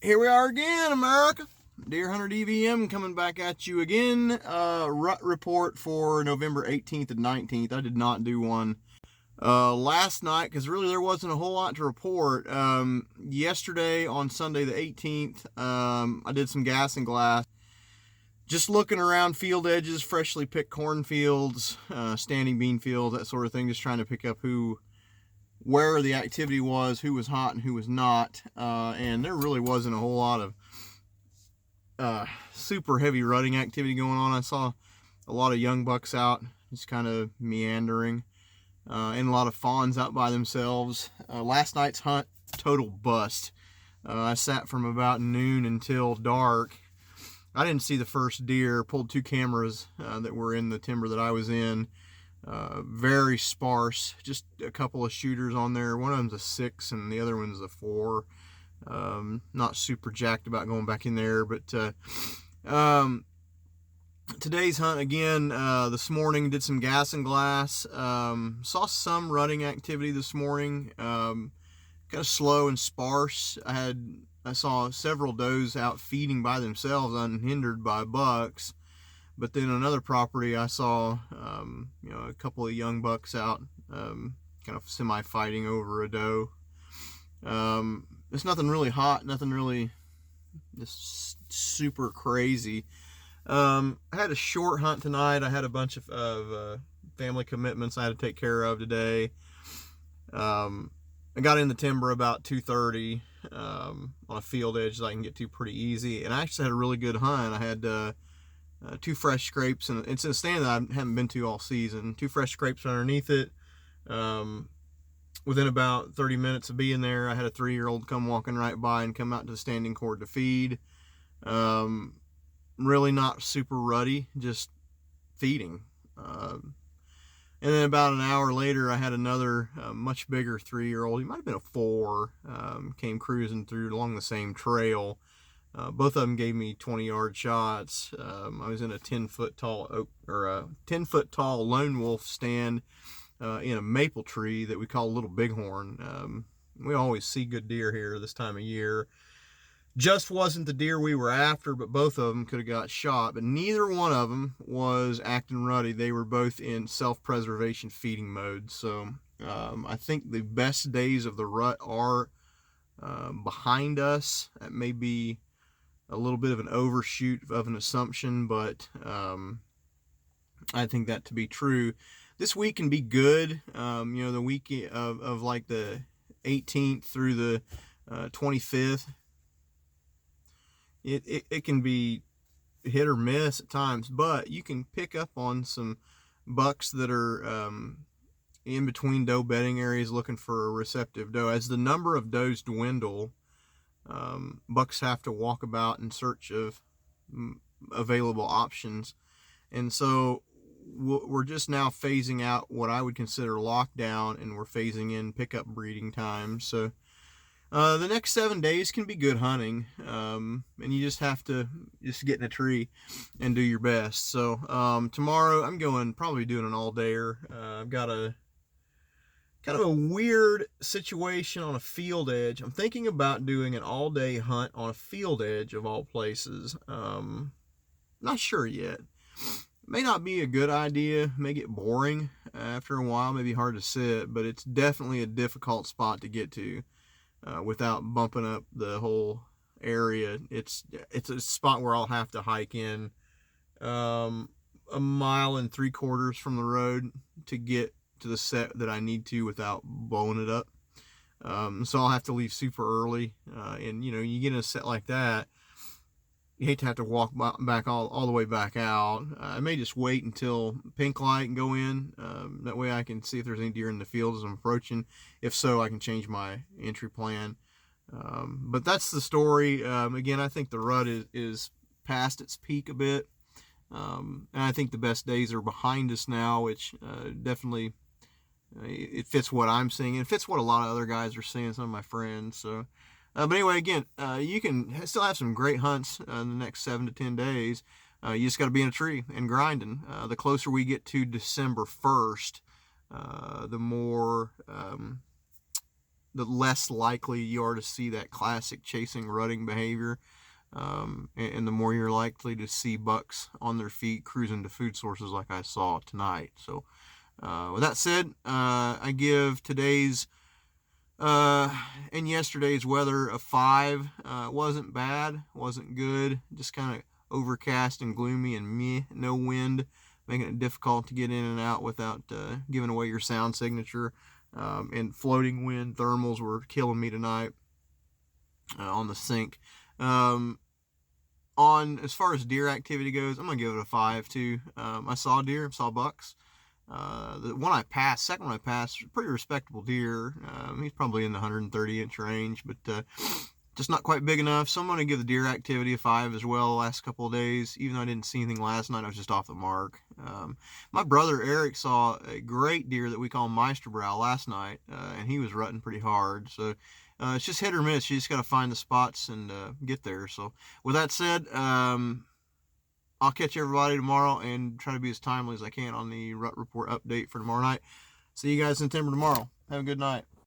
Here we are again, America. Deer Hunter DVM coming back at you again. Rut report for November 18th and 19th. I did not do one last night because really there wasn't a whole lot to report. Yesterday on Sunday the 18th, I did some gas and glass. Just looking around field edges, freshly picked cornfields, standing bean fields, that sort of thing. Just trying to pick up where the activity was, who was hot and who was not, and there really wasn't a whole lot of super heavy rutting activity going on. I saw a lot of young bucks out, just kind of meandering, and a lot of fawns out by themselves. Last night's hunt, total bust. I sat from about noon until dark. I didn't see the first deer. Pulled two cameras that were in the timber that I was in. Very sparse, just a couple of shooters on there. One of them's a 6 and the other one's a 4. Not super jacked about going back in there, but today's hunt again, this morning did some gas and glass. Saw some rutting activity this morning, kind of slow and sparse. I saw several does out feeding by themselves unhindered by bucks. But then another property I saw, a couple of young bucks out, kind of semi-fighting over a doe. It's nothing really hot, nothing really just super crazy. I had a short hunt tonight. I had a bunch of family commitments I had to take care of today. I got in the timber about 2:30 on a field edge that I can get to pretty easy. And I actually had a really good hunt. I had two fresh scrapes, and it's in a stand that I haven't been to all season. Two fresh scrapes underneath it. Within about 30 minutes of being there, I had a 3-year-old come walking right by and come out to the standing cord to feed. Really not super ruddy, just feeding. And then about an hour later, I had another much bigger 3-year-old. He might have been a 4. Came cruising through along the same trail. Both of them gave me 20-yard shots. I was in a 10-foot tall oak, or a 10-foot tall lone wolf stand in a maple tree that we call Little Bighorn. We always see good deer here this time of year. Just wasn't the deer we were after, but both of them could have got shot. But neither one of them was acting ruddy. They were both in self-preservation feeding mode. So I think the best days of the rut are behind us. That may be a little bit of an overshoot of an assumption, but I think that to be true. This week can be good. The week of like the 18th through the 25th, it can be hit or miss at times, but you can pick up on some bucks that are in between doe bedding areas looking for a receptive doe. As the number of does dwindle, bucks have to walk about in search of available options. And so we're just now phasing out what I would consider lockdown, and we're phasing in pickup breeding time. So the next 7 days can be good hunting, and you just have to just get in a tree and do your best. So tomorrow I'm probably doing an all-dayer. I've got a kind of a weird situation on a field edge. I'm thinking about doing an all-day hunt on a field edge of all places. Not sure yet. May not be a good idea. May get boring after a while. May be hard to sit, but it's definitely a difficult spot to get to without bumping up the whole area. It's a spot where I'll have to hike in 1.75 miles from the road to get to the set that I need to without blowing it up. So I'll have to leave super early. And you get in a set like that, you hate to have to walk back all the way back out. I may just wait until pink light and go in. That way I can see if there's any deer in the field as I'm approaching. If so, I can change my entry plan. But that's the story. Again, I think the rut is past its peak a bit. And I think the best days are behind us now, which definitely it fits what I'm seeing. It fits what a lot of other guys are seeing, some of my friends. So, but anyway, again, you can still have some great hunts in the next 7 to 10 days. You just got to be in a tree and grinding. The closer we get to December 1st, the more the less likely you are to see that classic chasing rutting behavior. And the more you're likely to see bucks on their feet cruising to food sources like I saw tonight. So with that said, I give today's and yesterday's weather a 5. Wasn't bad, wasn't good, just kind of overcast and gloomy and meh, no wind, making it difficult to get in and out without giving away your sound signature. And floating wind thermals were killing me tonight on the sink. On as far as deer activity goes, I'm gonna give it a 5 too. I saw deer, saw bucks. The one I passed, second one I passed, pretty respectable deer. He's probably in the 130-inch range, but just not quite big enough. So I'm going to give the deer activity a 5 as well the last couple of days. Even though I didn't see anything last night, I was just off the mark. My brother Eric saw a great deer that we call Meisterbrow last night, and he was rutting pretty hard. So it's just hit or miss. You just got to find the spots and get there. So with that said, I'll catch everybody tomorrow and try to be as timely as I can on the Rut Report update for tomorrow night. See you guys in timber tomorrow. Have a good night.